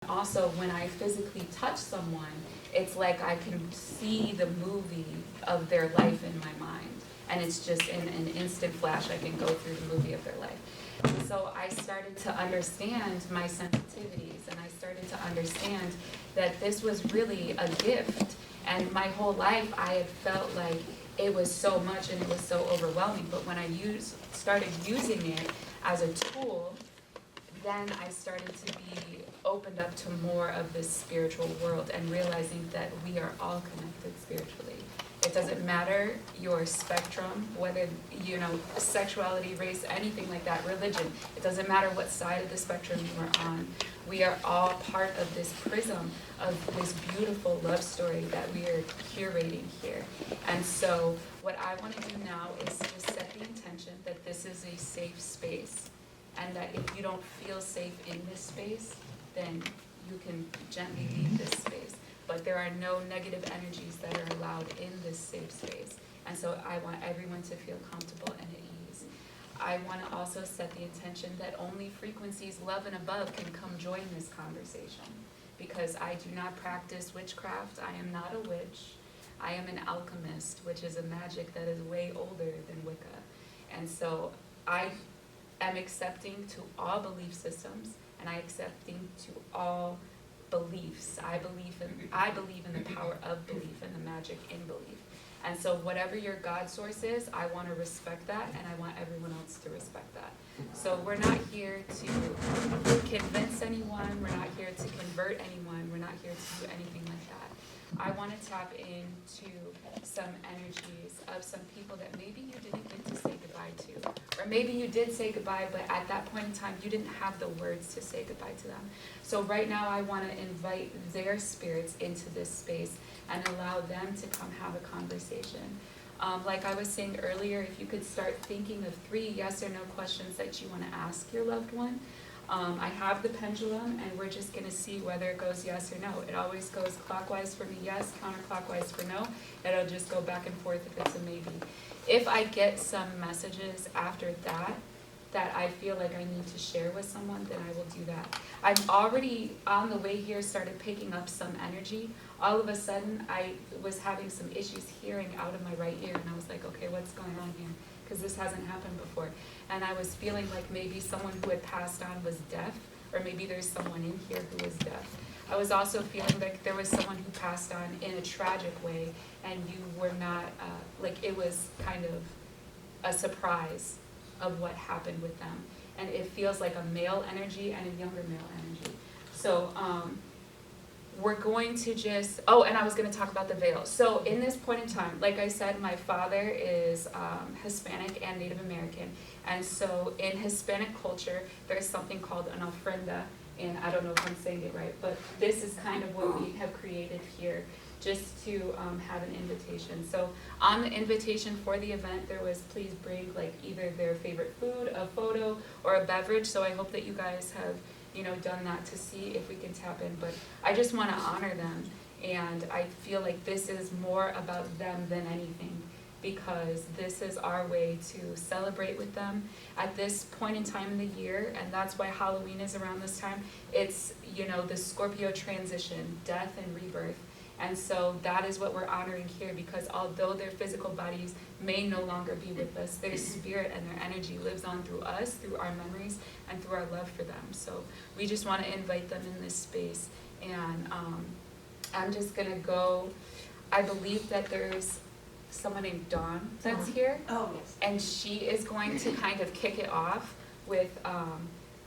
also when I physically touch someone, it's like I can see the movie of their life in my mind. And it's just in an instant flash, I can go through the movie of their life. So I started to understand my sensitivities, and I started to understand that this was really a gift. And my whole life I had felt like it was so much and it was so overwhelming. But when I started using it as a tool, then I started to be opened up to more of this spiritual world and realizing that we are all connected spiritually. It doesn't matter your spectrum, whether, sexuality, race, anything like that, religion. It doesn't matter what side of the spectrum you are on. We are all part of this prism of this beautiful love story that we are curating here. And so what I want to do now is just set the intention that this is a safe space, and that if you don't feel safe in this space, then you can gently leave this space. But there are no negative energies that are allowed in this safe space. And so I want everyone to feel comfortable and at ease. I want to also set the intention that only frequencies love and above can come join this conversation, because I do not practice witchcraft. I am not a witch. I am an alchemist, which is a magic that is way older than Wicca. And so I am accepting to all belief systems, and I accepting to all beliefs. I believe in the power of belief and the magic in belief. And so whatever your God source is, I want to respect that, and I want everyone else to respect that. So we're not here to convince anyone, we're not here to convert anyone, we're not here to do anything like that. I want to tap into some energies of some people that maybe you didn't get to say goodbye to. Or maybe you did say goodbye, but at that point in time, you didn't have the words to say goodbye to them. So right now, I want to invite their spirits into this space and allow them to come have a conversation. Like I was saying earlier, if you could start thinking of 3 yes or no questions that you want to ask your loved one. I have the pendulum, and we're just going to see whether it goes yes or no. It always goes clockwise for me, yes, counterclockwise for no. It'll just go back and forth if it's a maybe. If I get some messages after that I feel like I need to share with someone, then I will do that. I've already, on the way here, started picking up some energy. All of a sudden, I was having some issues hearing out of my right ear, and I was like, okay, what's going on here? Because this hasn't happened before. And I was feeling like maybe someone who had passed on was deaf, or maybe there's someone in here who was deaf. I was also feeling like there was someone who passed on in a tragic way, and you were not, like it was kind of a surprise of what happened with them. And it feels like a male energy and a younger male energy. So we're going to just, and I was going to talk about the veil. So in this point in time, like I said, my father is Hispanic and Native American. And so in Hispanic culture, there's something called an ofrenda. And I don't know if I'm saying it right, but this is kind of what we have created here, just to have an invitation. So on the invitation for the event, there was please bring like either their favorite food, a photo, or a beverage. So I hope that you guys have done that to see if we can tap in. But I just want to honor them, and I feel like this is more about them than anything, because this is our way to celebrate with them at this point in time in the year. And that's why Halloween is around this time. It's the Scorpio transition, death and rebirth. And so that is what we're honoring here, because although their physical bodies may no longer be with us, their spirit and their energy lives on through us, through our memories, and through our love for them. So we just want to invite them in this space. And I'm just going to go, I believe that there's someone named Dawn that's here. Oh, yes. And she is going to kind of kick it off with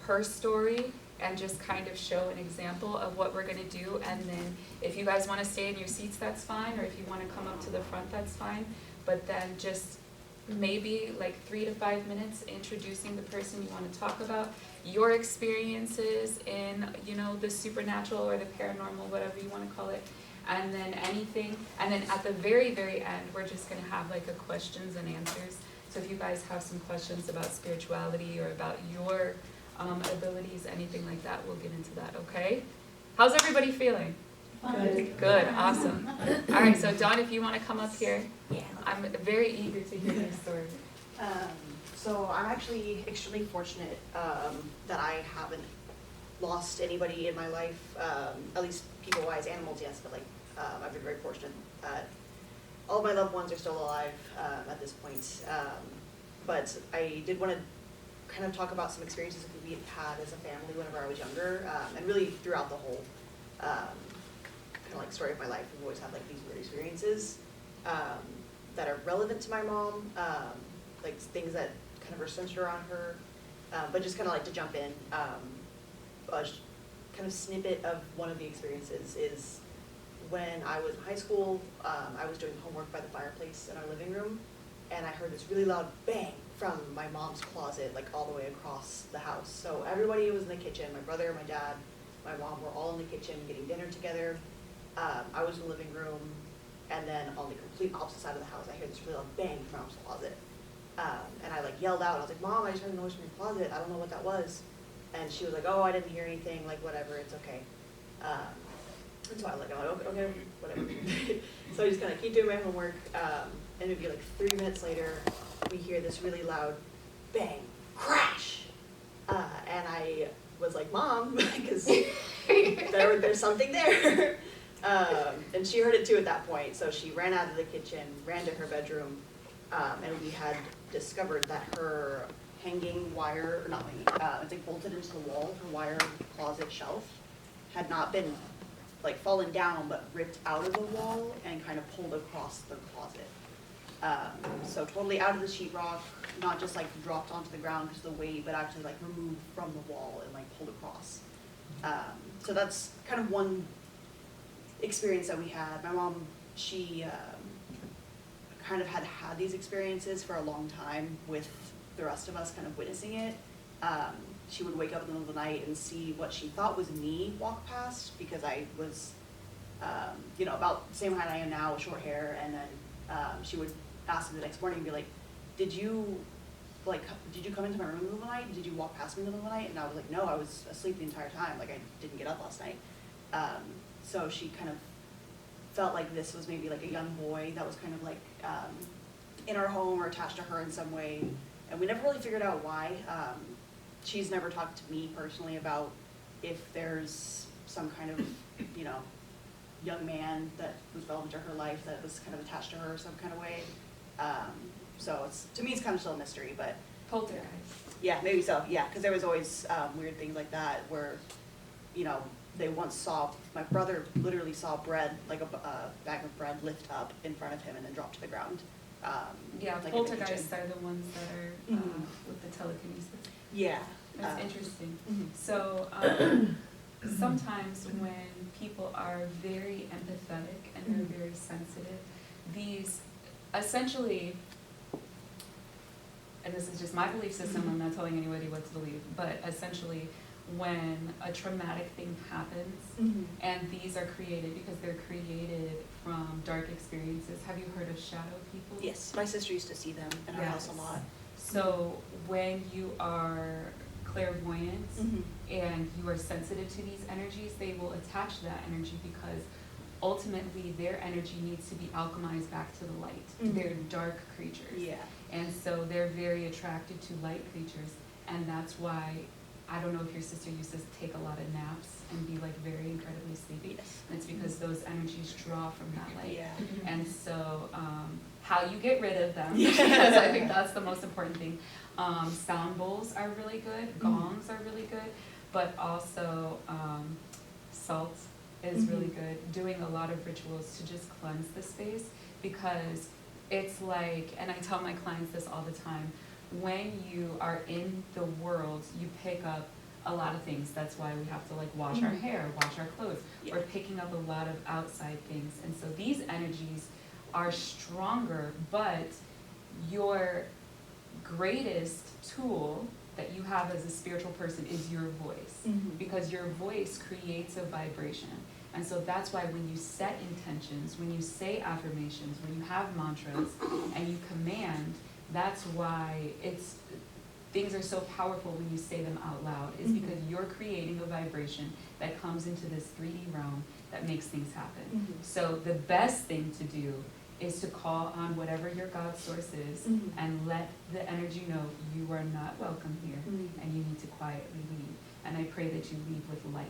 her story, and just kind of show an example of what we're going to do. And then if you guys want to stay in your seats, that's fine. Or if you want to come up to the front, that's fine. But then just maybe like 3 to 5 minutes introducing the person you want to talk about, your experiences in, the supernatural or the paranormal, whatever you want to call it. And then anything. And then at the very, very end, we're just going to have like a questions and answers. So if you guys have some questions about spirituality or about your abilities, anything like that, we'll get into that, okay? How's everybody feeling? Good. Good, awesome. All right, so Dawn, if you want to come up here. Yeah. I'm very eager to hear your story. So I'm actually extremely fortunate that I have lost anybody in my life, at least people-wise. Animals, yes, but like I've been very fortunate. All of my loved ones are still alive at this point. But I did want to kind of talk about some experiences we had as a family whenever I was younger, and really throughout the whole kind of like story of my life. We've always had like these weird experiences that are relevant to my mom, like things that kind of are centered around her. But just kind of like to jump in, a kind of snippet of one of the experiences is when I was in high school. I was doing homework by the fireplace in our living room, and I heard this really loud bang from my mom's closet, like all the way across the house. So everybody was in the kitchen. My brother, my dad, my mom were all in the kitchen getting dinner together. I was in the living room, and then on the complete opposite side of the house, I heard this really loud bang from mom's closet. And I like yelled out. I was like, "Mom, I just heard a noise from your closet. I don't know what that was." And she was like, "Oh, I didn't hear anything. Like whatever, it's okay." And so I was like, "Oh, okay, whatever." So I just kind of keep doing my homework, and maybe like 3 minutes later, we hear this really loud bang, crash, and I was like, "Mom," because there's something there. And she heard it too at that point, so she ran out of the kitchen, ran to her bedroom, and we had discovered that her hanging wire, or not hanging, it's like bolted into the wall, her wire closet shelf had not been like fallen down, but ripped out of the wall and kind of pulled across the closet. So totally out of the sheetrock, not just like dropped onto the ground because of the weight, but actually like removed from the wall and like pulled across. So that's kind of one experience that we had. My mom, she kind of had these experiences for a long time with the rest of us kind of witnessing it. She would wake up in the middle of the night and see what she thought was me walk past, because I was, about the same height I am now with short hair, and then she would ask me the next morning and be like, did you come into my room in the middle of the night? Did you walk past me in the middle of the night? And I was like, no, I was asleep the entire time. Like I didn't get up last night. So she kind of felt like this was maybe like a young boy that was kind of like in our home or attached to her in some way. And we never really figured out why. She's never talked to me personally about if there's some kind of, young man that was relevant to her life that was kind of attached to her some kind of way. So to me, it's kind of still a mystery, but. Poltergeist. Yeah, maybe so, yeah, because there was always weird things like that where, they once saw, my brother literally saw bread, like a bag of bread lift up in front of him and then drop to the ground. Yeah, like poltergeists are the ones that are with the telekinesis. Yeah. That's interesting. Mm-hmm. So sometimes when people are very empathetic and they're very sensitive, these essentially, and this is just my belief system, I'm not telling anybody what to believe, but essentially when a traumatic thing happens, and these are created because they're created from dark experiences. Have you heard of shadow people? Yes, my sister used to see them in our house a lot. So when you are clairvoyant and you are sensitive to these energies, they will attach to that energy because ultimately their energy needs to be alchemized back to the light. They're dark creatures. Yeah. And so they're very attracted to light creatures, and that's why, I don't know if your sister used to take a lot of naps and be like very incredibly sleepy. Yes. And it's because those energies draw from that light. Yeah. And so how you get rid of them, because I think that's the most important thing. Sound bowls are really good, gongs are really good, but also salt is really good. Doing a lot of rituals to just cleanse the space, because it's like, and I tell my clients this all the time, when you are in the world, you pick up a lot of things. That's why we have to like wash our hair, wash our clothes. Yeah. We're picking up a lot of outside things. And so these energies are stronger, but your greatest tool that you have as a spiritual person is your voice, because your voice creates a vibration. And so that's why when you set intentions, when you say affirmations, when you have mantras and you command, that's why things are so powerful when you say them out loud, is because you're creating a vibration that comes into this 3D realm that makes things happen. So the best thing to do is to call on whatever your God source is and let the energy know you are not welcome here and you need to quietly leave. and I pray that you leave with light.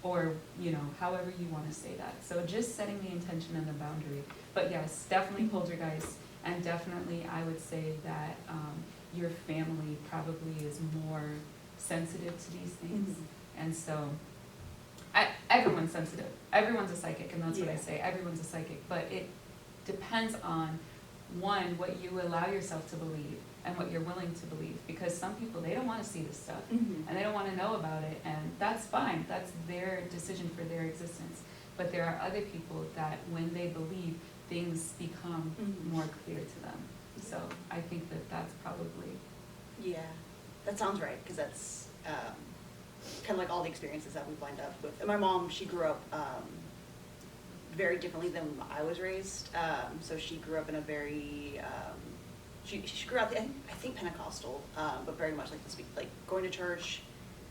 Or, you know, however you want to say that. So just setting the intention and the boundary. But yes, definitely poltergeist, and definitely I would say that your family probably is more sensitive to these things. And so, everyone's sensitive. Everyone's a psychic, and that's what I say. Everyone's a psychic. But it depends on, one, what you allow yourself to believe and what you're willing to believe. Because some people, they don't want to see this stuff, and they don't want to know about it, and that's fine. That's their decision for their existence. But there are other people that when they believe, things become more clear to them. So I think that that's probably... Yeah, that sounds right, because that's kind of like all the experiences that we've lined up with. And my mom, she grew up very differently than I was raised. So she grew up in a very, she grew up, I think Pentecostal, but very much like going to church,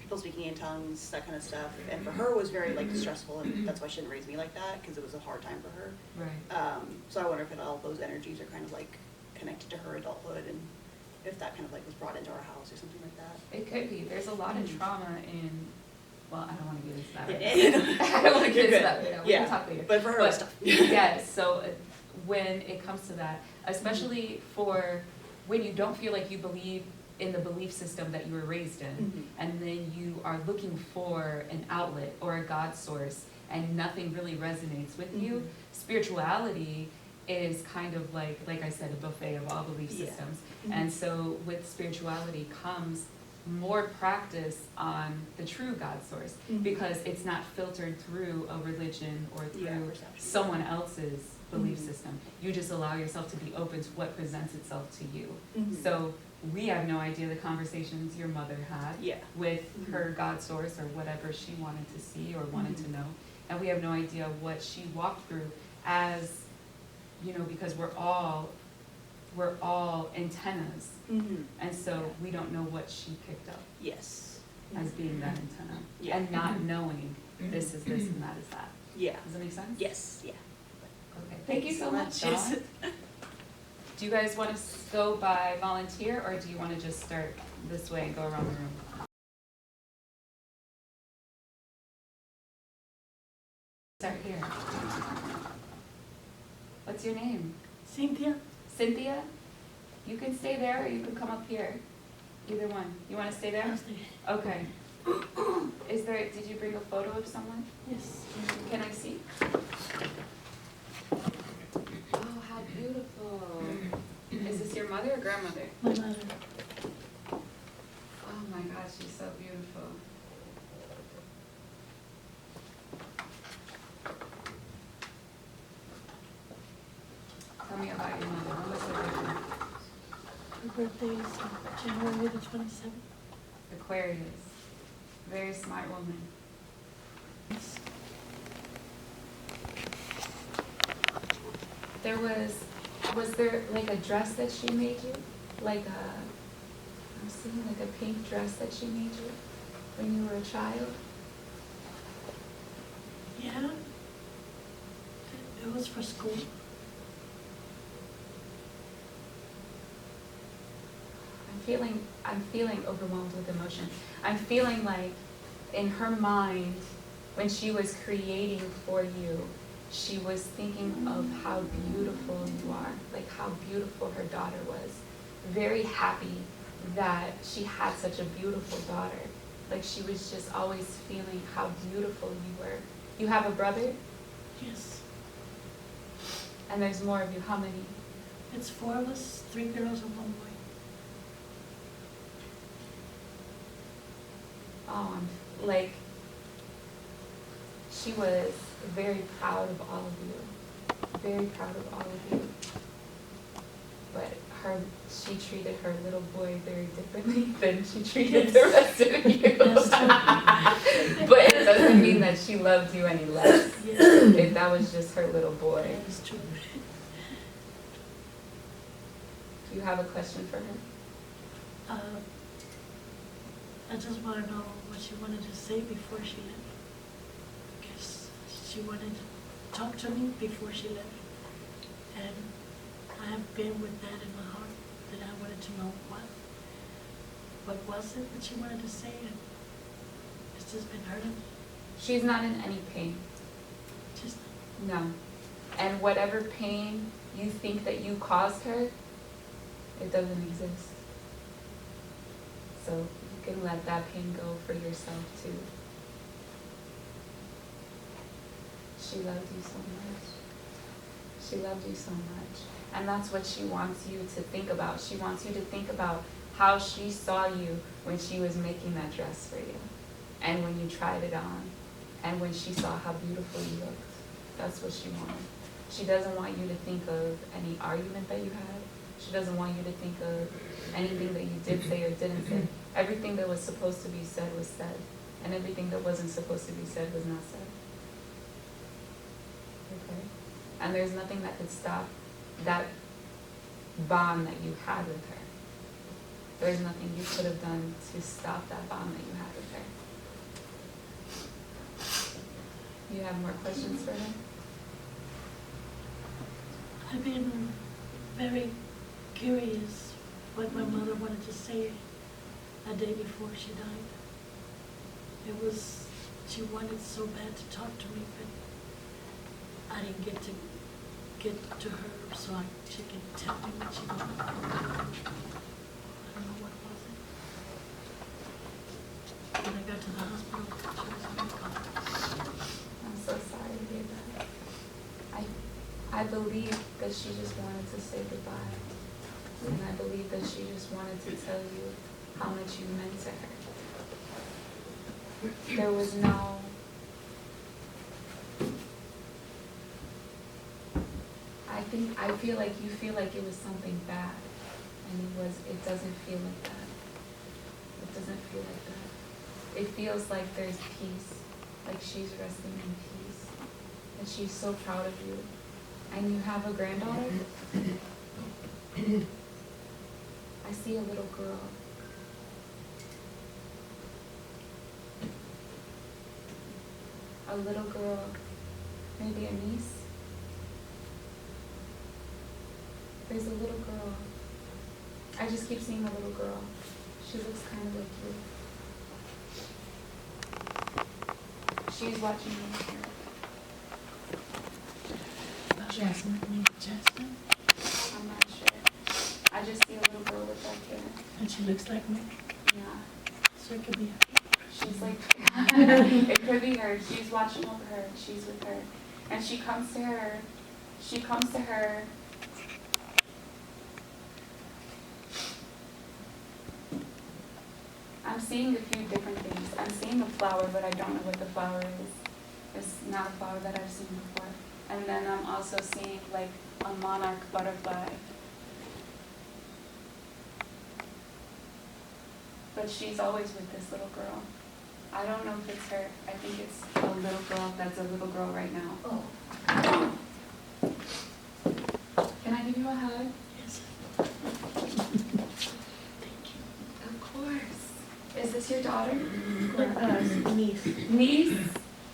people speaking in tongues, that kind of stuff. And for her it was very like stressful, and that's why she didn't raise me like that, because it was a hard time for her. Right. So I wonder if all those energies are kind of like connected to her adulthood, and if that kind of like was brought into our house or something like that. It could be. There's a lot of trauma in, well, I don't want to get into that right Yeah. now. I don't want to get into that right now. We Yeah. can talk later. But for her, But, stuff. yes, so when it comes to that, especially for when you don't feel like you believe in the belief system that you were raised in, and then you are looking for an outlet or a God source, and nothing really resonates with you, spirituality is kind of like I said, a buffet of all belief systems. And so with spirituality comes more practice on the true God source, because it's not filtered through a religion or through someone else's belief system. You just allow yourself to be open to what presents itself to you. So we have no idea the conversations your mother had with her God source or whatever she wanted to see or wanted to know. And we have no idea what she walked through as, you know, because we're all antennas. And so we don't know what she picked up as being that antenna. And not knowing this is this and that is that. Does that make sense? Yes. Yeah. Okay. Thank you so much, Dawn. Do you guys want to go by volunteer, or do you want to just start this way and go around the room? Start here. What's your name? Cynthia. Cynthia? You can stay there, or you can come up here. Either one. You want to stay there? Okay. Did you bring a photo of someone? Yes. Can I see? Oh, how beautiful. Is this your mother or grandmother? My mother. Oh my gosh, she's so beautiful. Tell me about your mother. When was her birthday? Her birthday is January the 27th. Aquarius. Very smart woman. Yes. Was there like a dress that she made you? I'm seeing like a pink dress that she made you when you were a child? Yeah. It was for school. I'm feeling overwhelmed with emotion. I'm feeling like in her mind, when she was creating for you, she was thinking of how beautiful you are, like how beautiful her daughter was. Very happy that she had such a beautiful daughter. Like she was just always feeling how beautiful you were. You have a brother? Yes. And there's more of you. How many? It's 4 of us, 3 girls and 1 boy. Oh, she was very proud of all of you. Very proud of all of you. But she treated her little boy very differently than she treated the rest of you. But it doesn't mean that she loved you any less. If that was just her little boy. That is true. Do you have a question for her? I just want to know what she wanted to say before she left. Because she wanted to talk to me before she left. And I have been with that in my heart, that I wanted to know what was it that she wanted to say, and just been hurting. She's not in any pain. Just, No. And whatever pain you think that you caused her, it doesn't exist. So you can let that pain go for yourself too. She loved you so much. She loved you so much. And that's what she wants you to think about. She wants you to think about how she saw you when she was making that dress for you. And when you tried it on. And when she saw how beautiful you looked. That's what she wanted. She doesn't want you to think of any argument that you had. She doesn't want you to think of anything that you did say or didn't say. Everything that was supposed to be said was said. And everything that wasn't supposed to be said was not said. Okay? And there's nothing that could stop that bond that you had with her. There's nothing you could have done to stop that bond that you had with her. You have more questions for her? I've been very curious what my mother wanted to say a day before she died. It was, she wanted so bad to talk to me, but I didn't get to her so she could tell me what she wanted. I don't know what was it. When I got to the hospital, she was very calm. I'm so sorry to hear that. I believe that she just wanted to say goodbye. And I believe that she just wanted to tell you how much you meant to her. There was no... I feel like you feel like it was something bad. And it doesn't feel like that. It doesn't feel like that. It feels like there's peace. Like she's resting in peace. And she's so proud of you. And you have a granddaughter? I see a little girl. A little girl, maybe a niece? There's a little girl. I just keep seeing a little girl. She looks kind of like you. She's watching you. Jasmine. Jasmine? I'm not sure. I just see a little girl with dark hair. And she looks like me. Yeah. So it could be her. She's like, it could be her. She's watching over her. She's with her. And she comes to her. She comes to her. I'm seeing a few different things. I'm seeing a flower, but I don't know what the flower is. It's not a flower that I've seen before. And then I'm also seeing like a monarch butterfly. But she's always with this little girl. I don't know if it's her. I think it's a little girl that's a little girl right now. Oh. Can I give you a hug? Yes. Thank you. Of course. Is this your daughter? Niece. Niece?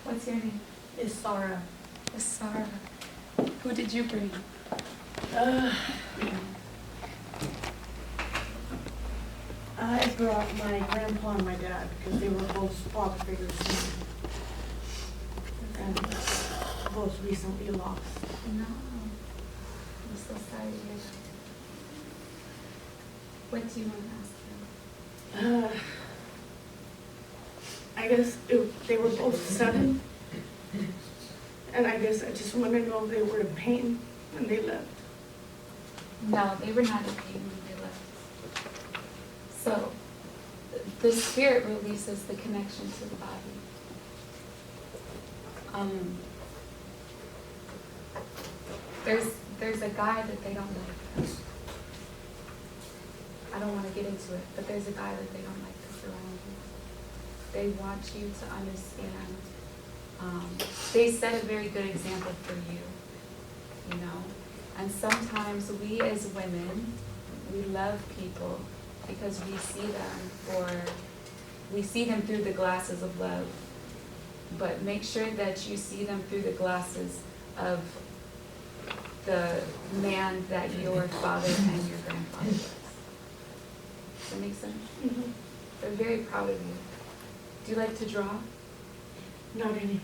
What's your name? Is Sarah. It's Sarah. Who did you bring? I brought my grandpa and my dad because they were both father figures and both recently lost. No. I'm so sorry to hear that. What do you want to ask them? I guess they were both 7, and I guess I just want to know if they were in pain when they left. No, they were not in pain when they left. So, the spirit releases the connection to the body. There's a guy that they don't like. I don't want to get into it, but there's a guy that they don't like that's around you. They want you to understand. They set a very good example for you, you know. And sometimes we as women, we love people because we see them through the glasses of love. But make sure that you see them through the glasses of the man that your father and your grandfather was. Does that make sense? Mm-hmm. They're very proud of you. Do you like to draw? Not anymore.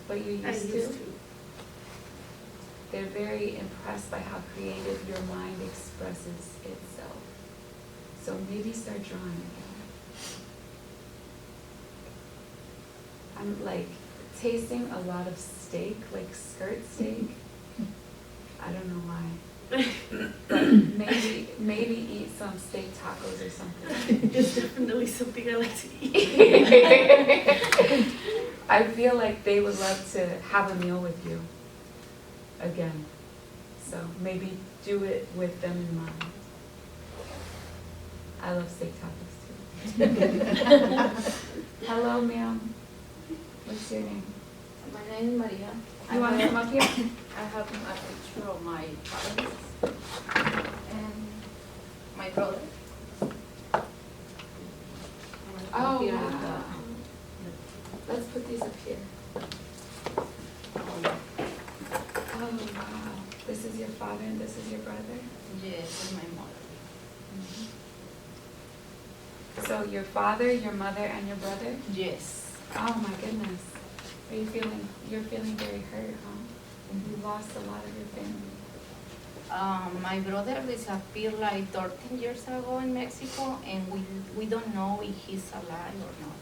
But you I used used to? to. They're very impressed by how creative your mind expresses itself. So maybe start drawing again. I'm like tasting a lot of steak, like skirt steak. I don't know why. But maybe eat some steak tacos or something. It's definitely something I like to eat. I feel like they would love to have a meal with you again. So maybe do it with them in mind. I love steak tacos too. Hello, ma'am. What's your name? My name is Maria. You want to come up here? I have a picture of my parents and my brother. Oh, Here wow. is Let's put these up here. Oh, wow. This is your father and this is your brother? yes, and my mother. So your father, your mother, and your brother? Yes. Oh my goodness. Are you feeling, you're feeling very hurt, huh? You lost a lot of your family. My brother disappeared like 13 years ago in Mexico, and we don't know if he's alive or not,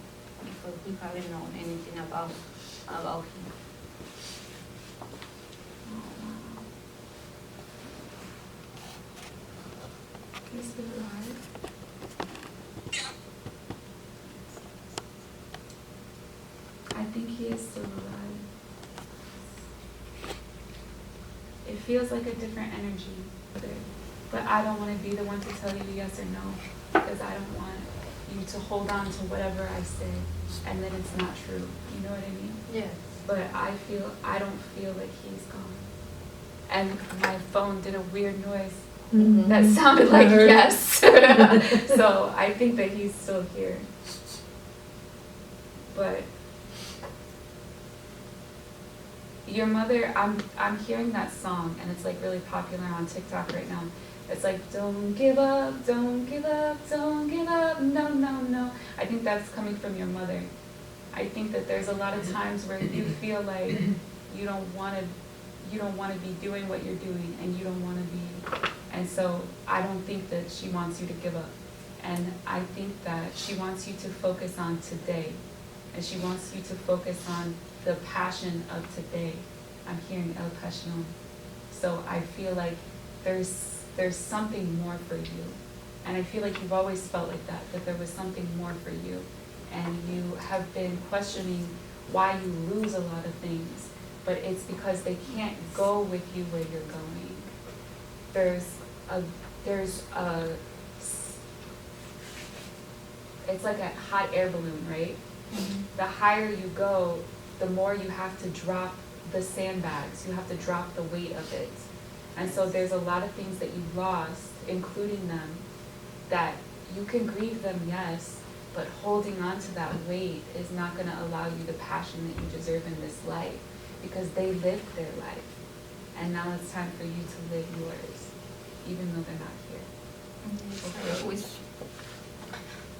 because we haven't known anything about him. Oh, wow. He's still alive? I think he is still alive. It feels like a different energy, but I don't want to be the one to tell you yes or no, because I don't want you to hold on to whatever I say, and then it's not true. You know what I mean? Yes. But I don't feel like he's gone. And my phone did a weird noise that sounded like yes. So I think that he's still here. But your mother, I'm hearing that song, and it's like really popular on TikTok right now. It's like, don't give up, don't give up, don't give up, no, no, no. I think that's coming from your mother. I think that there's a lot of times where you feel like you don't want to be doing what you're doing, and you don't want to be, and so I don't think that she wants you to give up. And I think that she wants you to focus on today, and she wants you to focus on the passion of today. I'm hearing El Passion. So I feel like there's something more for you. And I feel like you've always felt like that there was something more for you. And you have been questioning why you lose a lot of things, but it's because they can't go with you where you're going. It's like a hot air balloon, right? Mm-hmm. The higher you go, the more you have to drop the sandbags, you have to drop the weight of it. And so there's a lot of things that you lost, including them, that you can grieve them, yes, but holding on to that weight is not going to allow you the passion that you deserve in this life, because they lived their life. And now it's time for you to live yours, even though they're not here. I always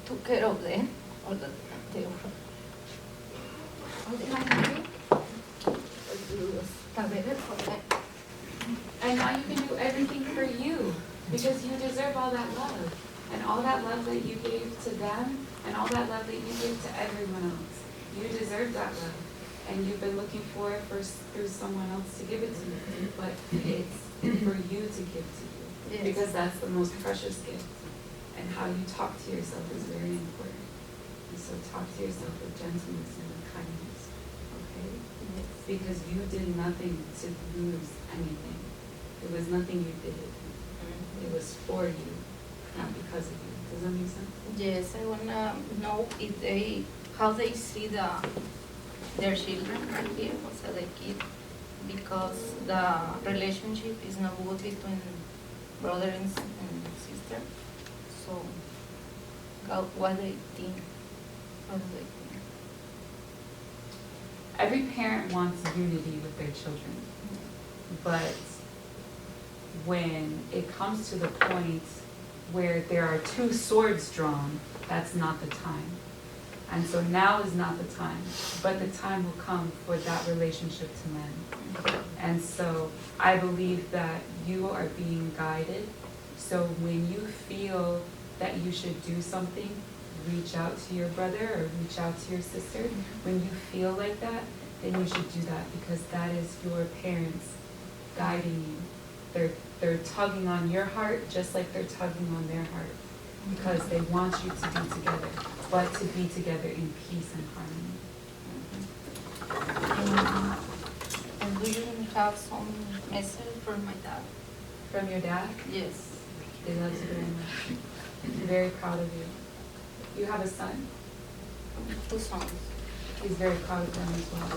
took care of them all the time. They were all the time. And now you can do everything for you, because you deserve all that love. And all that love that you gave to them, and all that love that you gave to everyone else. You deserve that love. And you've been looking for it through someone else to give it to you. But it's for you to give to you. Yes. Because that's the most precious gift. And how you talk to yourself is very important. And so talk to yourself with gentleness and with kindness. Okay? Yes. Because you did nothing to lose anything. It was nothing you did. It was for you, not because of you. Does that make sense? Yes, I wanna know if how they see their children right here, also the kid, because the relationship is not good between brother and sister. So, what they think? How do they think? Every parent wants unity with their children, but when it comes to the point where there are two swords drawn, that's not the time. And so now is not the time, but the time will come for that relationship to mend. And so I believe that you are being guided. So when you feel that you should do something, reach out to your brother or reach out to your sister. When you feel like that, then you should do that, because that is your parents guiding you. They're tugging on your heart just like they're tugging on their heart, because they want you to be together, but to be together in peace and harmony. And do you have some message from my dad? From your dad? Yes. He loves you very much. I'm very proud of you. You have a son? 2 sons. He's very proud of them as well.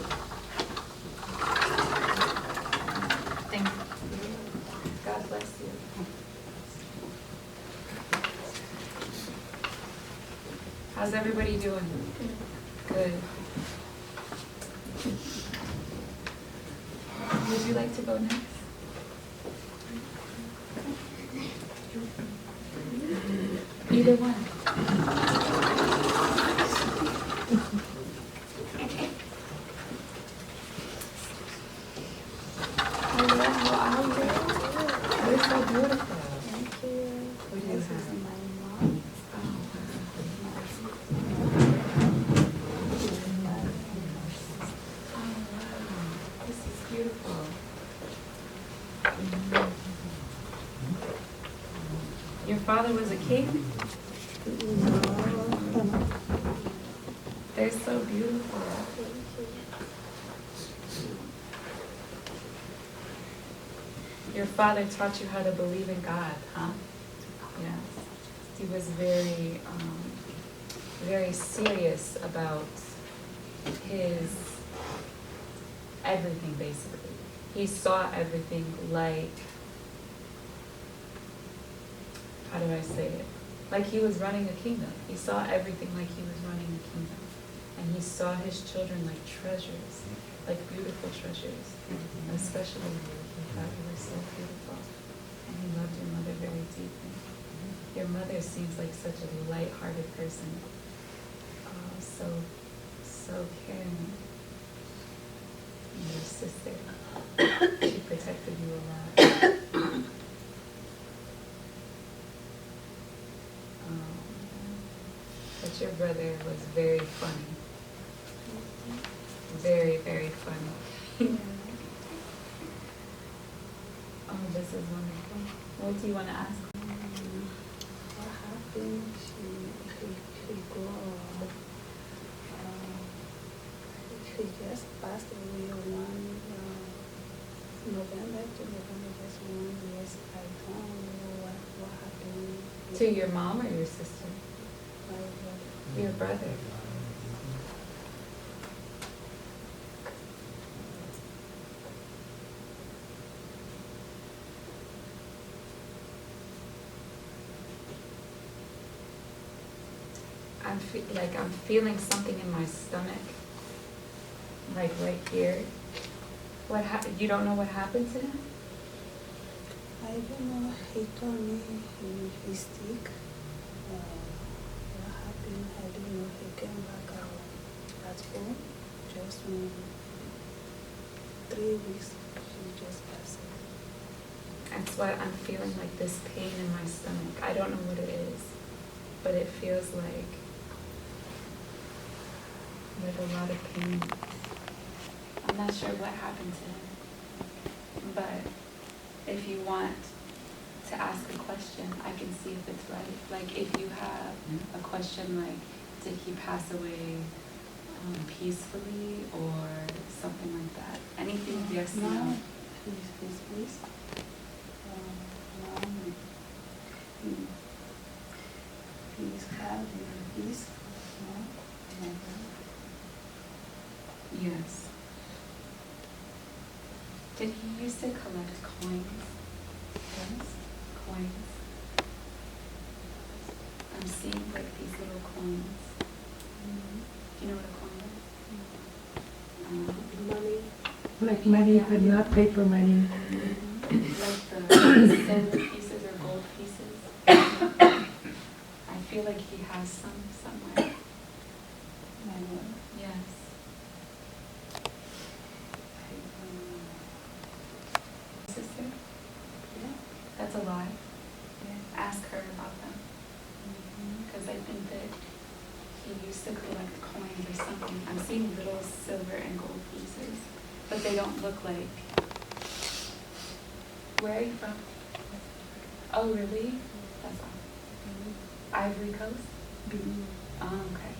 Thank you. God bless you. How's everybody doing? Good. Would you like to go next? Either one. You're so beautiful. Thank you. What do you This have? is my mom. Oh, wow. This is beautiful. Your father was a king? They're so beautiful. Your father taught you how to believe in God, huh? Yes. He was very serious about his everything, basically. He saw everything like, how do I say it? Like he was running a kingdom. He saw everything like he was running a kingdom. And he saw his children like treasures, like beautiful treasures. Especially you. He thought you were so beautiful. And he loved your mother very deeply. Your mother seems like such a light-hearted person. Oh, so caring. And your sister, she protected you a lot. But your brother was very funny. Very, very funny. Oh, this is wonderful. What do you want to ask? What happened? She go. She just passed away on November to November just 1 years. I don't know what happened. To your mom or your sister? My brother. Your brother. I'm feeling something in my stomach, like right here. You don't know what happened to him? I don't know. He told me he's sick. What happened? I don't know. He came back at home just 3 weeks. She just passed away. That's why I'm feeling like this pain in my stomach. I don't know what it is, but it feels like a lot of pain. I'm not sure what happened to him, but if you want to ask a question, I can see if it's right. Like if you have a question like, did he pass away peacefully or something like that? Anything, yes, no? Now, he's peace. Now, he's having peace. No? Yes. Did he used to collect coins? Yes, coins. I'm seeing like these little coins. Do you know what a coin is? Money. Like money, but not paper money. Like the silver pieces or gold pieces. I feel like he has some somewhere. know. Yes. I don't know. Sister? Yeah. That's alive. Yeah. Ask her about them. Mhm. Because I think that he used to collect coins or something. I'm seeing little silver and gold pieces, but they don't look like. Where are you from? Oh, really? That's awesome. Ivory Coast? Benin. Oh, okay.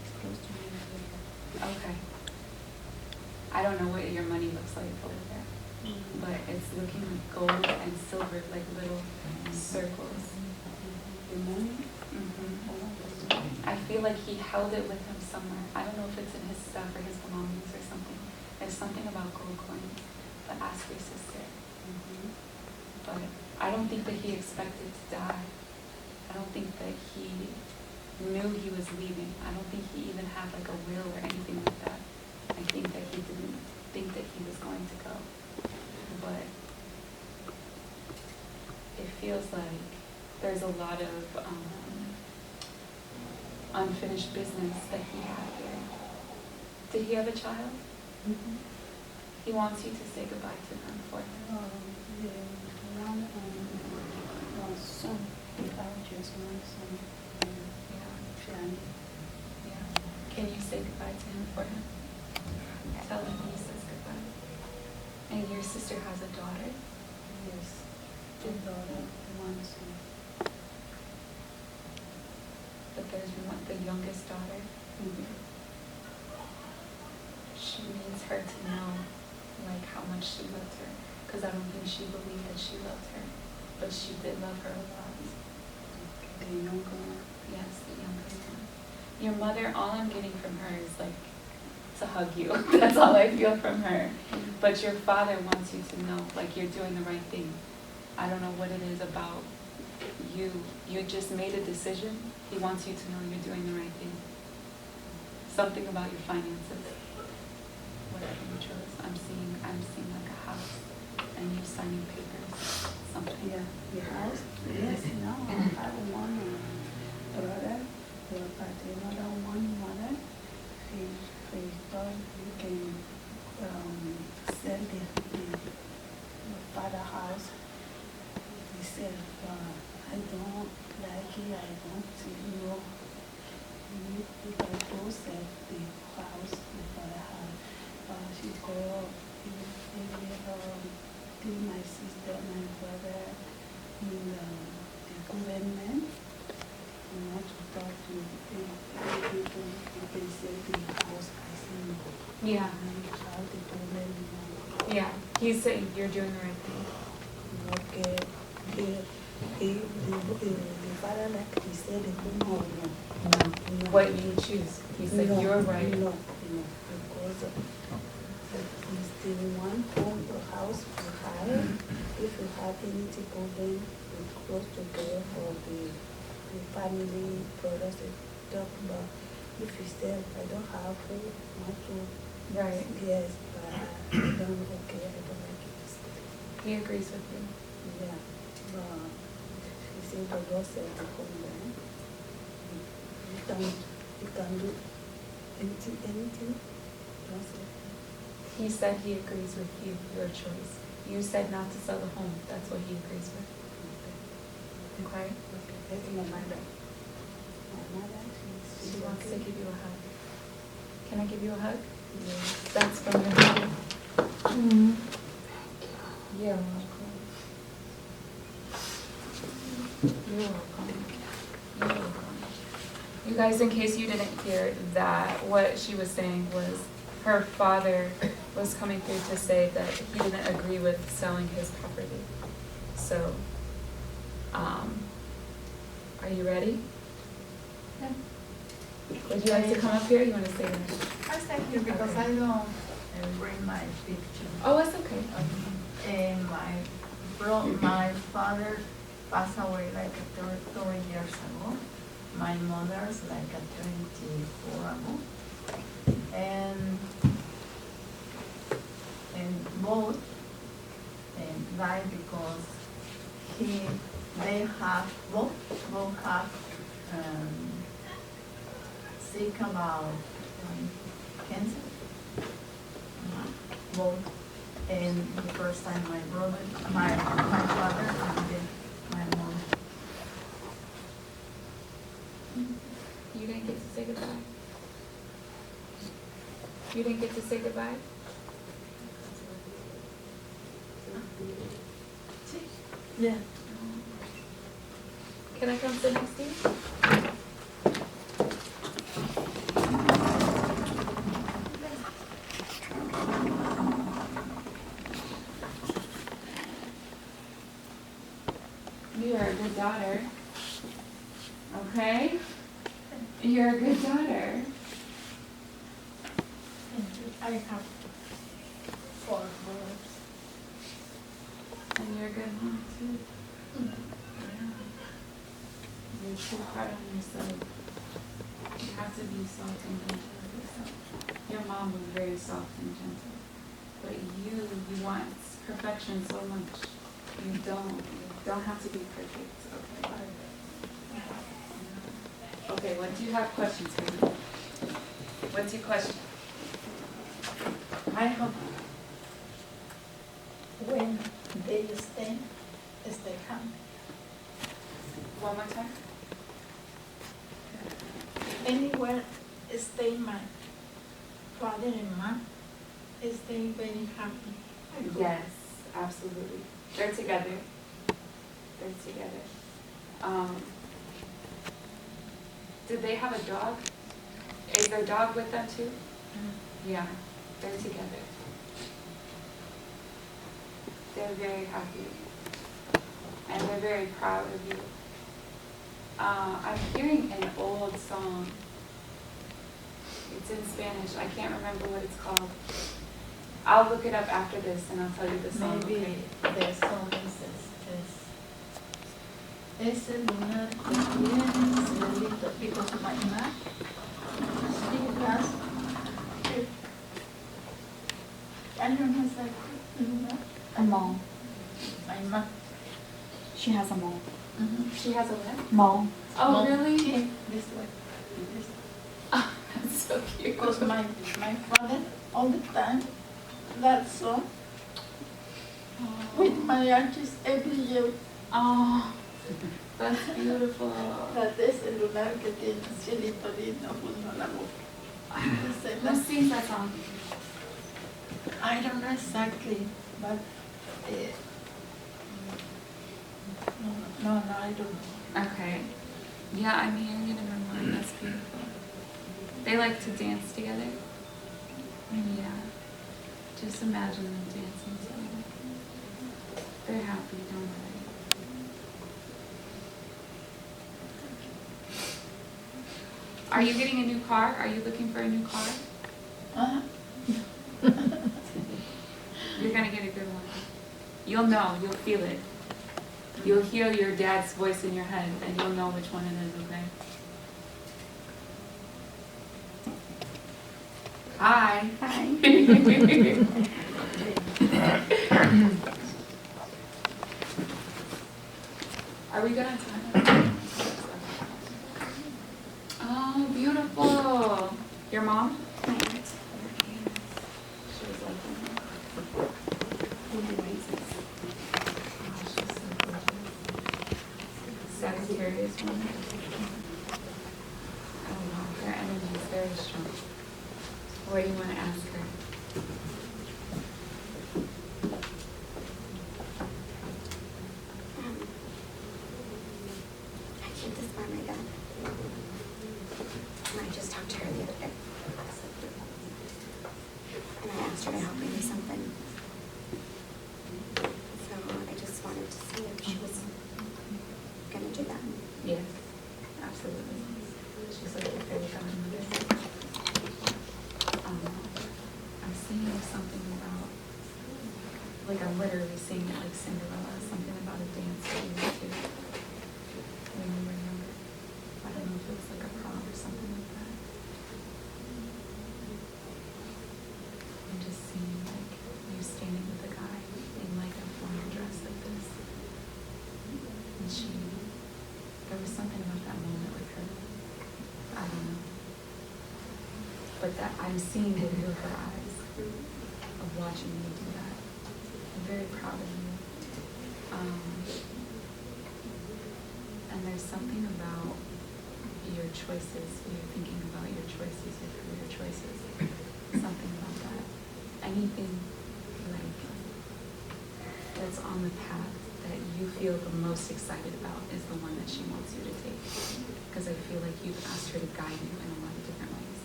It's close to Nigeria. Okay. I don't know what your money looks like over there, but it's looking like gold and silver, like little circles. The money? I feel like he held it with him somewhere. I don't know if it's in his stuff or his belongings or something. There's something about gold coins, but ask your sister. But I don't think that he expected to die. I don't think that he knew he was leaving. I don't think he even had like a will or anything like that. I think that he didn't think that he was going to go. But it feels like there's a lot of unfinished business that he had here. Did he have a child? Mm-hmm. He wants you to say goodbye to him for him. The one son, we have just one son, Yeah. Shani. Yeah. Can you say goodbye to him for him? Tell him he says goodbye. And your sister has a daughter? Yes, two daughter, one son. But there's one, the youngest daughter. Mm-hmm. She needs her to know, like, how much she loved her. Because I don't think she believed that she loved her. But she did love her a lot. The younger one. Yes, the youngest one. Your mother, all I'm getting from her is, like, to hug you. That's all I feel from her. But your father wants you to know, like, you're doing the right thing. I don't know what it is about you. You just made a decision. He wants you to know you're doing the right thing. Something about your finances. Whatever you chose. I'm seeing like a house and you signing papers. Something. Yeah, the house. Yes, now I have one brother, but another one mother. He thought he can sell the father house. He said, I don't like it, I don't know. If I go sell the house, the father house, she called my sister, my brother, in the government. I want to talk to the people who can sell the house. I said no. Yeah. How the government Yeah. He's saying you're doing the right thing. okay. The father, like he said, the no, no. What you choose. He said No, you're right. No, because it's the one home or house you have. If you have anything problem, we close together for the family brothers to talk about. If you say I don't have who want to, Right. yes, but I don't okay, I don't like it. He agrees with you. Yeah, he said the Lord said to come there. You can do anything. Don't say. He said he agrees with you, your choice. You said not to sell the home. That's what he agrees with. Okay? Okay, that's my mother. My mother, She wants to give you a hug. Can I give you a hug? Yes. That's from your mother. Mm. You're welcome. You're welcome. You're welcome. You guys, in case you didn't hear that, what she was saying was her father was coming through to say that he didn't agree with selling his property. So, are you ready? Yeah. Would you like to come up here? You want to say that? I stay here because Okay. I don't bring my picture. Oh, it's okay. And my father passed away like 30 years ago. My mother's like 24 ago. And both died because both have sick about cancer. Both. And the first time my brother, my father, and then my mom. You didn't get to say goodbye? You didn't get to say goodbye? Yeah. Can I come sit next to you? You are a good daughter. Okay? You're a good daughter. I have 4 brothers. And you're a good mom too. You're too hard on yourself. You have to be soft and gentle with yourself. Your mom was very soft and gentle. But you want perfection so much. You don't have to be perfect. Okay. Okay, what do you have questions for me? What's your question? I hope when they stay happy. One more time? Anywhere stay my father and mom, stay very happy. I hope. Yes, absolutely. They're together. They're together. Did they have a dog? Is their dog with them too? Yeah, they're together. They're very happy. And they're very proud of you. I'm hearing an old song. It's in Spanish. I can't remember what it's called. I'll look it up after this and I'll tell you the song. Maybe Okay? the song es el lunar que tienes, cielito, because my mom, she has, I don't know exactly, lunar, A mole. my mom. She has a mole. She has a what? Mom. Oh, Mom, really? yeah, this way. This. Oh, that's so cute. Because my father, all the time, that song, with my arches every year, Oh, that's beautiful. that es el lunar que tiene cielito lindo junto a la boca. Who sings that song? I don't know exactly, but no, I don't know. Okay. Yeah, I'm hearing it in my mind. That's beautiful. They like to dance together? Yeah. Just imagine them dancing together. They're happy, don't worry. Are you getting a new car? Are you looking for a new car? You're gonna get a good one. You'll know, you'll feel it. You'll hear your dad's voice in your head and you'll know which one it is, okay? Hi. Hi. Are we good on time? Oh, beautiful. Your mom? My aunt. She was like Sagittarius one. I don't know, her energy is very strong. What do you want to ask her? I keep this by my dad. And I just talked to her the other day. And I asked her to help me with something. So I just wanted to see if she was gonna do that. Yes, absolutely. She's like a fairy godmother. I'm seeing something about, like I'm literally seeing it like Cinderella, something about a dance that you went to when you were younger. I don't know if it was like a prom or something like that. I'm just seeing like you standing with a guy in like a formal dress like this. And there was something about that moment with her. I don't know. but that I'm seeing it through her eyes of watching you do that. I'm very proud of you. And there's something about your choices, you're thinking about your choices, your career choices, something about that. Anything like that's on the path that you feel the most excited about is the one that she wants you to take. Because I feel like you've asked her to guide you in a lot of different ways.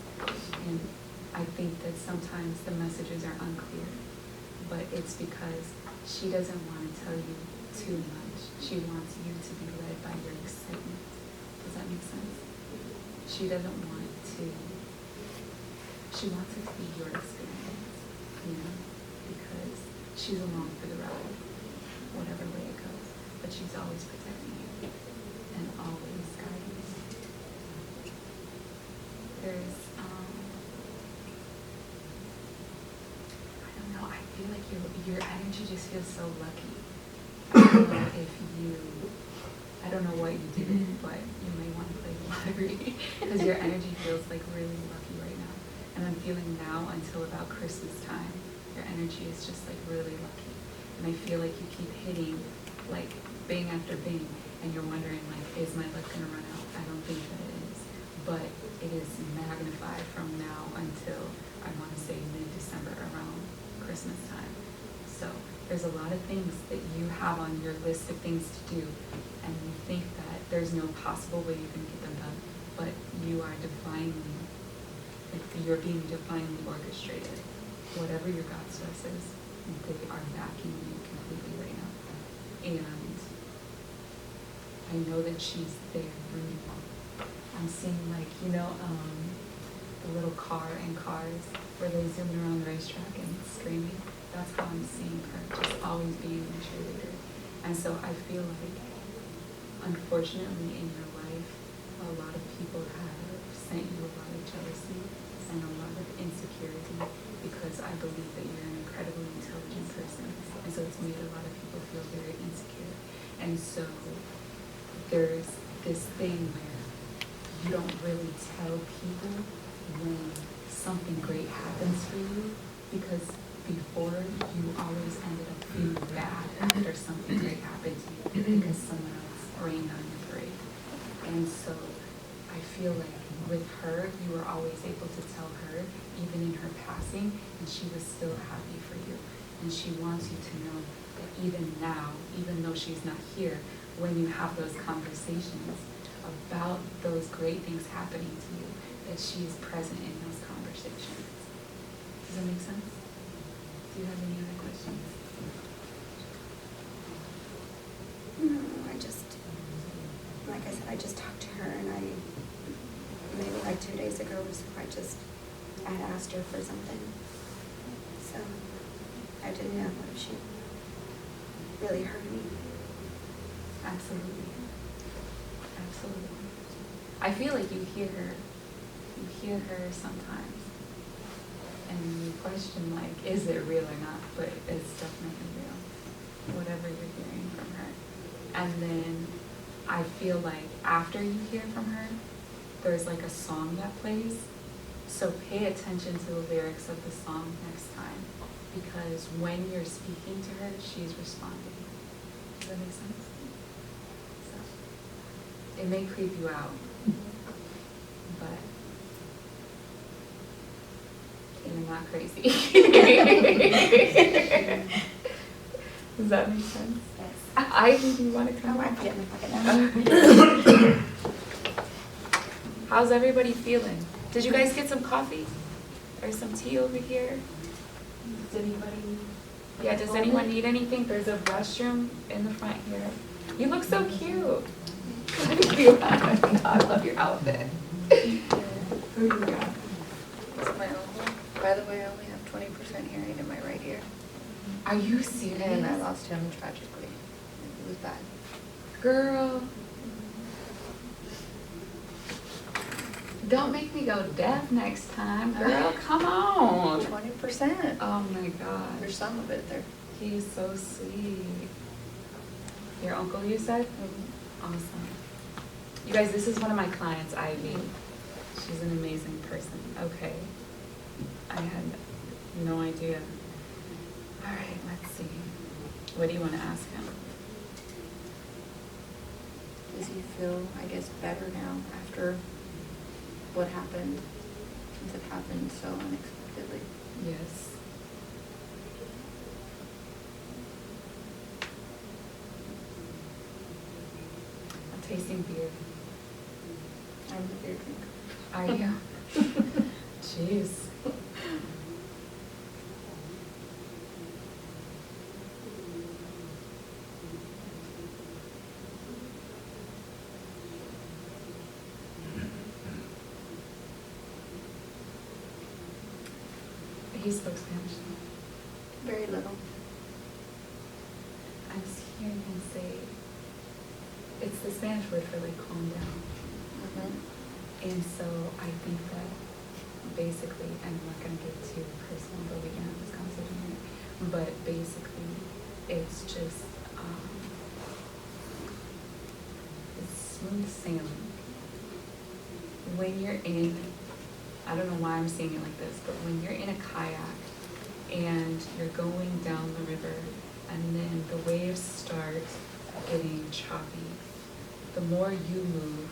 And I think that sometimes the messages are unclear, but it's because she doesn't want to tell you too much. She wants you to be led by your excitement. Does that make sense? She doesn't want to, she wants it to be your experience, you know, because she's along for the ride, whatever way it goes. But she's always protecting you and always guiding you. There's, I don't know, I feel like your energy just feels so lucky. I don't know if you, I don't know what you do, but you may want to play the lottery because your energy feels like really lucky right now. And I'm feeling now until about Christmas time, your energy is just like really lucky. And I feel like you keep hitting like bing after bing and you're wondering like, is my luck gonna run out? I don't think that it is, but it is magnified from now until I want to say mid-December around Christmas time. So there's a lot of things that you have on your list of things to do, and you think that there's no possible way you can get them done, but you are divinely, like you're being divinely orchestrated. Whatever your God source is, they are backing you completely right now. And I know that she's there rooting. I'm seeing like, you know, the little car in Cars where they zoom around the racetrack and screaming. That's how I'm seeing her, just always being a cheerleader. And so I feel like, unfortunately in your life, a lot of people have sent you a lot of jealousy and a lot of insecurity because I believe that you're an incredibly intelligent person. And so it's made a lot of people feel very insecure. And so there's this thing where you don't really tell people when something great happens for you because before you always ended up feeling bad after something great happened to you because someone else rained on your parade. And so I feel like with her, you were always able to tell her, even in her passing, and she was still happy for you. And she wants you to know that even now, even though she's not here, when you have those conversations about those great things happening to you, that she is present in those conversations. Does that make sense? Do you have any other questions? No, like I said, I just talked to her and maybe like 2 days ago or so, I had asked her for something. So I didn't know what if she really hurt me. Absolutely. Absolutely. I feel like you hear her sometimes. And you question like, is it real or not? But it's definitely real, whatever you're hearing from her. And then I feel like after you hear from her, there's like a song that plays. So pay attention to the lyrics of the song next time, because when you're speaking to her, she's responding. Does that make sense? So it may creep you out, but you're not crazy. Does that make sense? Yes. Ivy, do you want to come Oh, I up? put it in my pocket now. How's everybody feeling? Did you guys get some coffee? Or some tea over here? Does anybody? Yeah, does anyone need anything? There's a restroom in the front here. You look so cute. Thank you. I love your outfit. Who you got? This is my uncle. By the way, I only have 20% hearing in my right ear. Are you serious? And I lost him tragically. It was bad. Girl. Don't make me go deaf next time, girl. Come on. 20%. Oh my God. There's some of it there. He's so sweet. Your uncle, you said? Awesome. You guys, this is one of my clients, Ivy. She's an amazing person. Okay. I had no idea. All right, let's see. What do you want to ask him? Does he feel, I guess, better now after what happened, since it happened so unexpectedly? Yes. I'm tasting beer. I'm a beer drinker. Are you? Jeez. He spoke Spanish. Very little. I was hearing him say, it's the Spanish word for like calm down. And so I think that basically, and I'm not gonna get too personal, but we can have this conversation here. But basically, it's just, it's smooth sailing. When you're in, I don't know why I'm saying it like this, but when you're in a kayak and you're going down the river and then the waves start getting choppy, the more you move,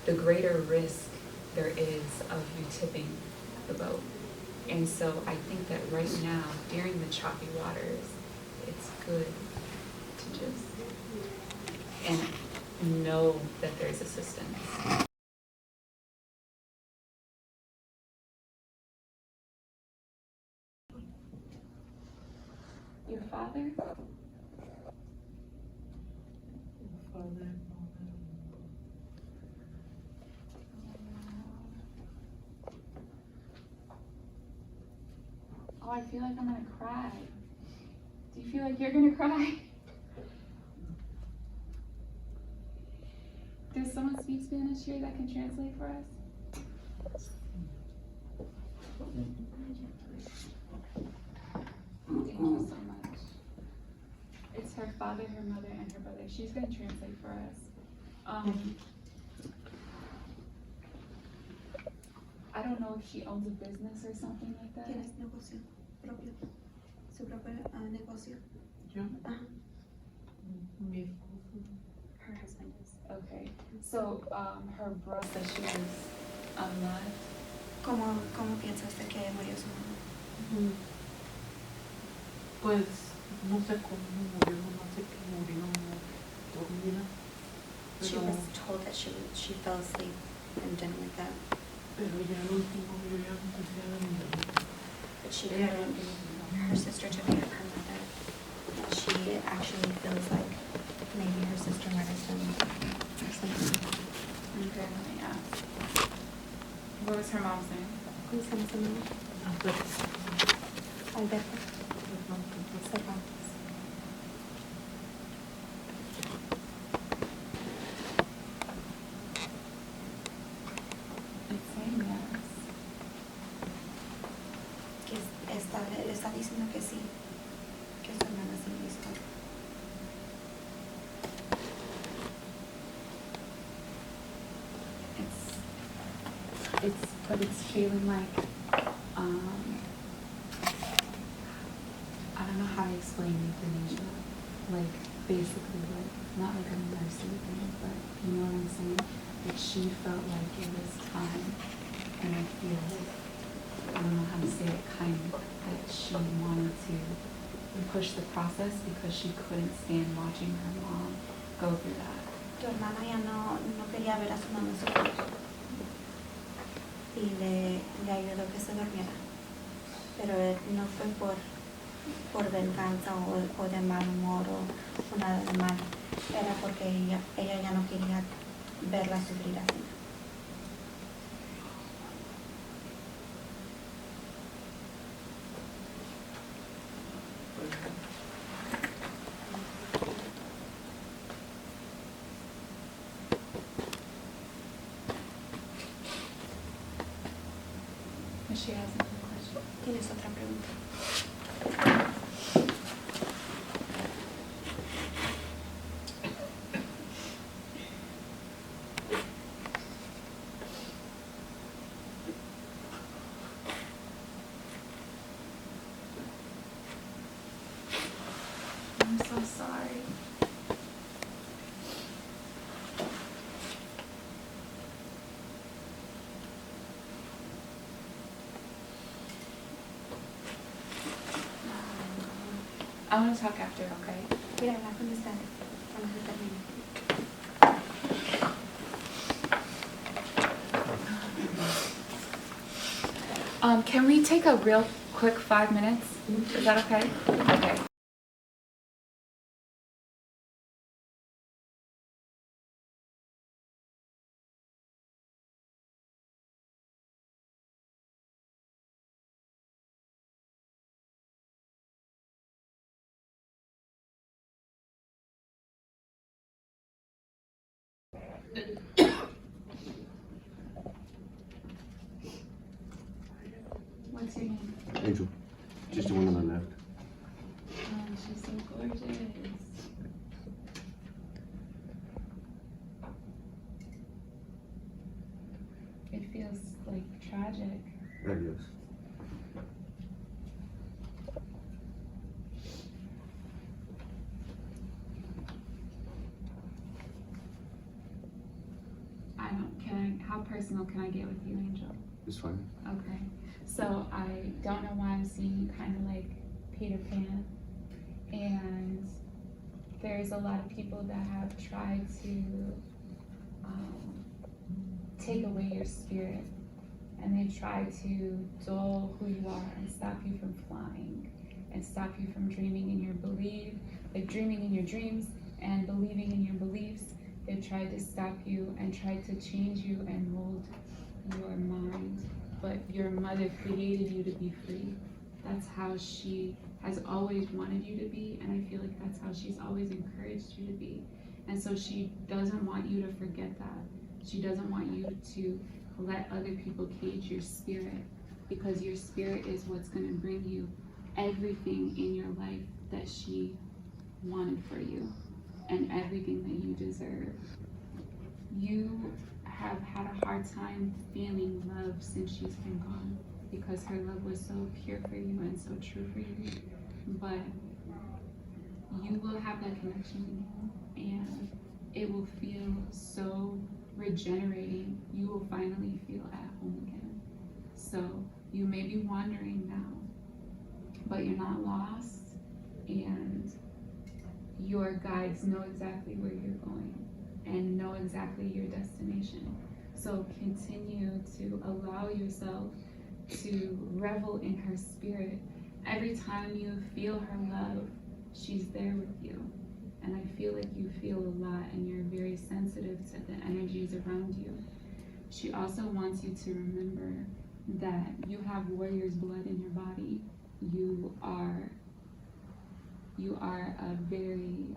the greater risk there is of you tipping the boat. And so I think that right now, during the choppy waters, it's good to just, and know that there's assistance. Your father? Oh, I feel like I'm gonna cry. Do you feel like you're gonna cry? Does someone speak Spanish here that can translate for us? Thank you so much. It's her father, her mother, and her brother. She's gonna translate for us. I don't know if she owns a business or something like that. Tienes negocio propio, su propio negocio. Yo, Ajá. mi esposo. Her husband is. Okay, so her brother said she was unloved. ¿Cómo piensas de que murió su mamá? Pues no sé cómo murió, no sé que murió dormida. She Pero, was told that she fell asleep and didn't wake up, pero ya al último yo ya empecé a dormir. but she couldn't. Her sister took care of her mother, and she actually feels like maybe her sister might have done or something. Okay, let me ask. What was her mom's name? ¿Cómo se llama su mamá? Alberto Cervantes. It's saying yes. Que le está diciendo que sí, que su hermana sí lo hizo. But it's feeling like, I don't know how to explain euthanasia. Like, basically, like, not like a mercy thing, but you know what I'm saying? Like, she felt like it was time, and I feel like, I don't know how to say it, kind of, that she wanted to push the process because she couldn't stand watching her mom go through that. Tu hermana ya no quería ver a su mamá sufrir y le ayudó que se durmiera, pero no fue por venganza o de mal humor o nada de mal, era porque ella ya no quería verla sufrir así. She has another question. ¿Tienes otra pregunta? I want to talk after, okay? Mira, habla con esta cuando se termine. Can we take a real quick 5 minutes? Is that okay? Okay. What's your name? Angel, just the one on the left. Oh, she's so gorgeous. It feels like tragic. Yes. How personal can I get with you, Angel? It's fine. Okay. So I don't know why I'm seeing you kind of like Peter Pan. And there's a lot of people that have tried to take away your spirit. And they've tried to dull who you are and stop you from flying and stop you from dreaming in your dreaming in your dreams and believing in your beliefs. They've tried to stop you and tried to change you and mold your mind. But your mother created you to be free. That's how she has always wanted you to be, and I feel like that's how she's always encouraged you to be. And so she doesn't want you to forget that. She doesn't want you to let other people cage your spirit, because your spirit is what's going to bring you everything in your life that she wanted for you and everything that you deserve. You have had a hard time feeling love since she's been gone, because her love was so pure for you and so true for you. But you will have that connection again, and it will feel so regenerating. You will finally feel at home again. So you may be wandering now, but you're not lost, and your guides know exactly where you're going and know exactly your destination. So continue to allow yourself to revel in her spirit. Every time you feel her love, she's there with you. And I feel like you feel a lot, and you're very sensitive to the energies around you. She also wants you to remember that you have warrior's blood in your body. You are a very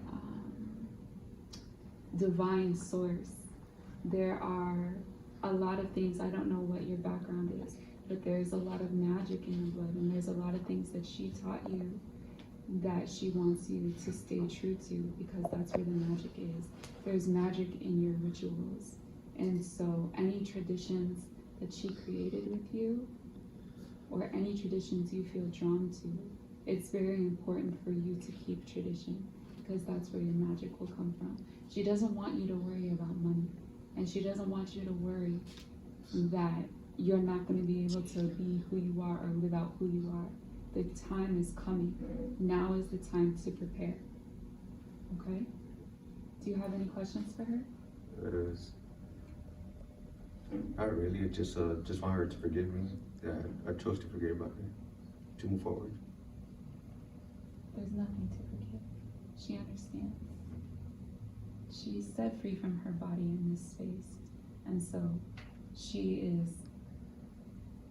divine source. There are a lot of things, I don't know what your background is, but there's a lot of magic in your blood, and there's a lot of things that she taught you that she wants you to stay true to, because that's where the magic is. There's magic in your rituals. And so any traditions that she created with you, or any traditions you feel drawn to, it's very important for you to keep tradition, because that's where your magic will come from. She doesn't want you to worry about money, and she doesn't want you to worry that you're not going to be able to be who you are or live out who you are. The time is coming. Now is the time to prepare. Okay? Do you have any questions for her? Not really. I just want her to forgive me. Yeah, I chose to forgive about her, to move forward. There's nothing to forgive. She understands. She's set free from her body in this space. And so she is,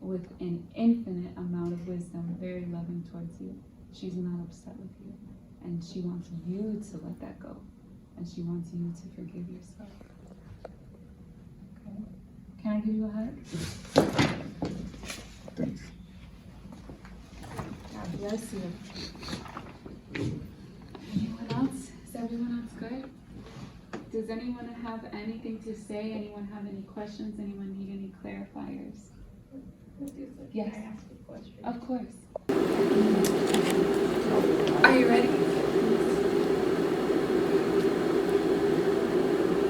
with an infinite amount of wisdom, very loving towards you. She's not upset with you. And she wants you to let that go. And she wants you to forgive yourself. Okay? Can I give you a hug? Thanks. God bless you. Anyone else? Is everyone else good? Does anyone have anything to say? Anyone have any questions? Anyone need any clarifiers? Yes. Can I ask a question? Of course. Are you ready?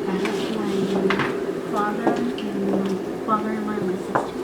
I have my father-in-law and my sister.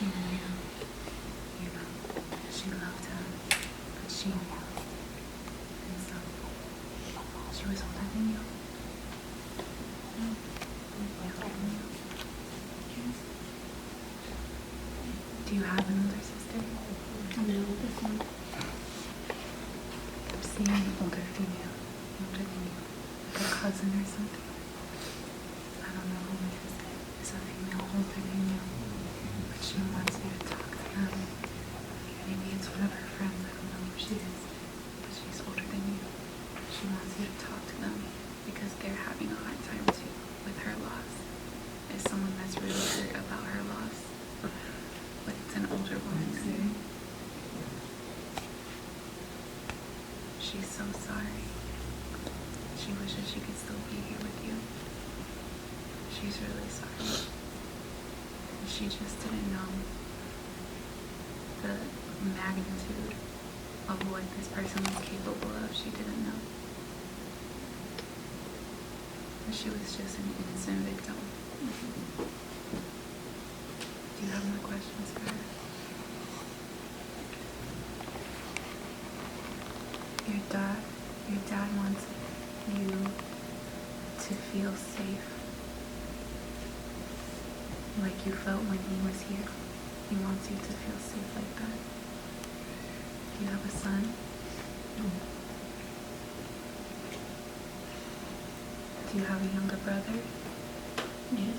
knew, you know, she loved him, but she knew. And so, she was older than you. Do you have an older sister? No, this one. I'm seeing an older female, older than you, like a cousin or something. I don't know who it is. It's a female older than you, but she wants you to talk to them. Maybe it's one of her friends, I don't know who she is, but she's older than you. She wants you to talk to them because they're having a hard time too with her loss. There's someone that's really hurt about her loss, but it's an older woman. She's so sorry. She wishes she could still be here with you. She's really sorry. She just didn't know the magnitude of what this person was capable of. She didn't know. She was just an innocent victim. Do you have more questions for her? Your dad wants you to feel safe, like you felt when he was here. He wants you to feel safe like that. Do you have a son? Do you have a younger brother? Yes.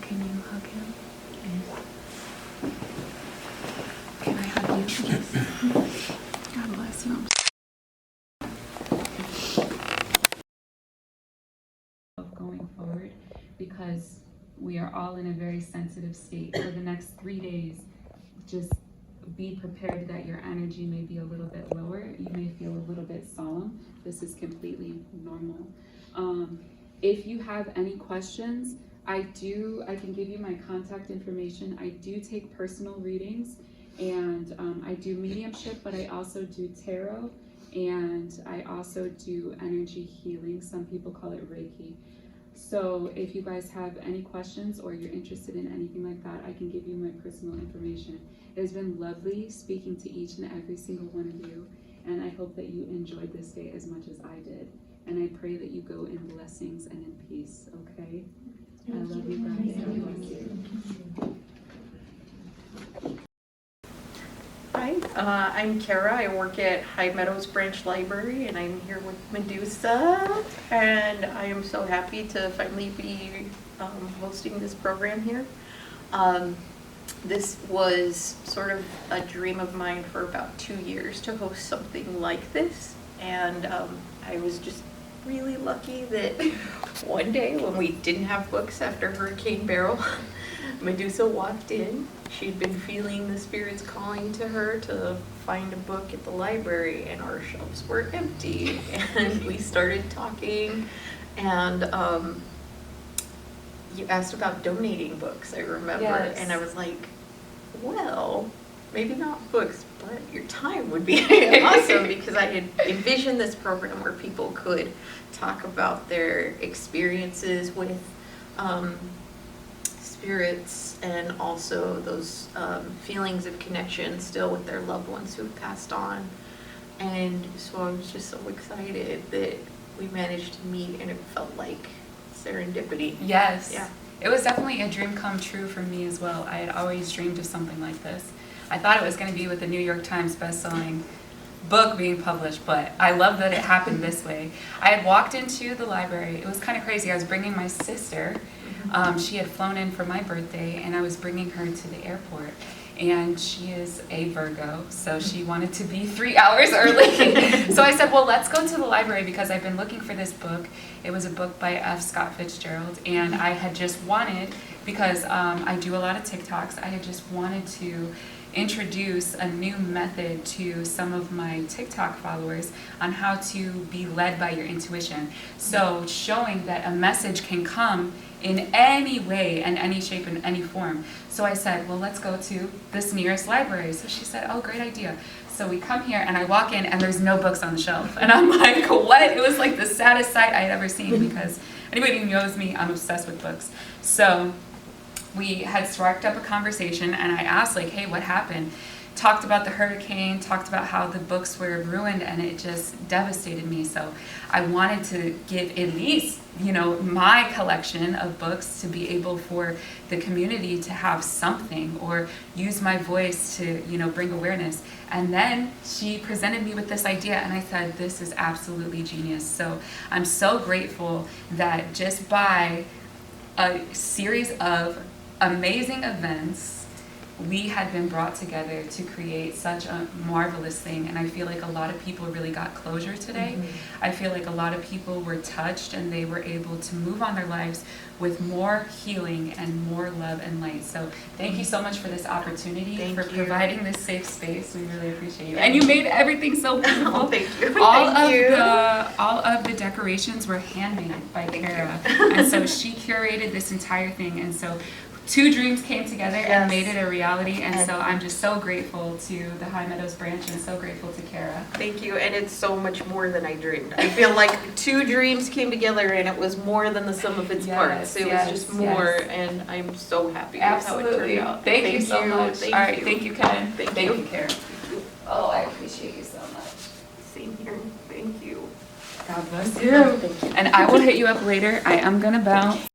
Can you hug him? Yes. Can I hug you? Yes. God bless you. Of going forward, because we are all in a very sensitive state. For the next 3 days, just be prepared that your energy may be a little bit lower. You may feel a little bit solemn. This is completely normal. If you have any questions, I can give you my contact information. I do take personal readings, and I do mediumship, but I also do tarot, and I also do energy healing. Some people call it Reiki. So if you guys have any questions or you're interested in anything like that, I can give you my personal information. It has been lovely speaking to each and every single one of you, and I hope that you enjoyed this day as much as I did. And I pray that you go in blessings and in peace, okay? I love you guys. God bless you. Hi, I'm Kara. I work at Meadows Branch Library, and I'm here with Medusa, and I am so happy to finally be hosting this program here. This was sort of a dream of mine for about 2 years to host something like this, and I was just really lucky that one day when we didn't have books after Hurricane Beryl, Medusa walked in. She'd been feeling the spirits calling to her to find a book at the library, and our shelves were empty. And we started talking, and you asked about donating books, I remember. Yes. And I was like, well, maybe not books, but your time would be awesome, because I had envisioned this program where people could talk about their experiences with spirits, and also those feelings of connection still with their loved ones who have passed on. And so I was just so excited that we managed to meet, and it felt like serendipity. Yes. Yeah. It was definitely a dream come true for me as well. I had always dreamed of something like this. I thought it was going to be with the New York Times bestselling book being published, but I love that it happened this way. I had walked into the library. It was kind of crazy. I was bringing my sister. She had flown in for my birthday, and I was bringing her to the airport. And she is a Virgo, so she wanted to be 3 hours early. So I said, well, let's go to the library, because I've been looking for this book. It was a book by F. Scott Fitzgerald, and I had just wanted, because I do a lot of TikToks, I had just wanted to introduce a new method to some of my TikTok followers on how to be led by your intuition. So showing that a message can come in any way and any shape and any form. So I said, well, let's go to this nearest library. So she said, oh, great idea. So we come here, and I walk in, and there's no books on the shelf. And I'm like, what? It was like the saddest sight I had ever seen, because anybody who knows me, I'm obsessed with books. So we had struck up a conversation, and I asked, like, hey, what happened? Talked about the hurricane, talked about how the books were ruined, and it just devastated me. So I wanted to give at least, you know, my collection of books to be able for the community to have something, or use my voice to, you know, bring awareness. And then she presented me with this idea, and I said, this is absolutely genius. So I'm so grateful that just by a series of amazing events, we had been brought together to create such a marvelous thing. And I feel like a lot of people really got closure today. Mm-hmm. I feel like a lot of people were touched, and they were able to move on their lives with more healing and more love and light. So thank you so much for this opportunity, Thank for you. providing this safe space. We really appreciate you. And you made everything so beautiful. Oh, thank you. All Thank you. all of the decorations were handmade by Kara. And so she curated this entire thing. And so two dreams came together Yes. and made it a reality. And so And- I'm just so grateful to the High Meadows branch, and so grateful to Kara. Thank you, and it's so much more than I dreamed. I feel like two dreams came together and it was more than the sum of its Yes, parts. It yes, was just more, yes. and I'm so happy with how it Absolutely. turned out. Thank you so much. Thank All right, you. thank you, Ken. Thank you. Kara. Oh, I appreciate you so much. Same here, thank you. God bless you. And I will hit you up later. I am gonna bounce.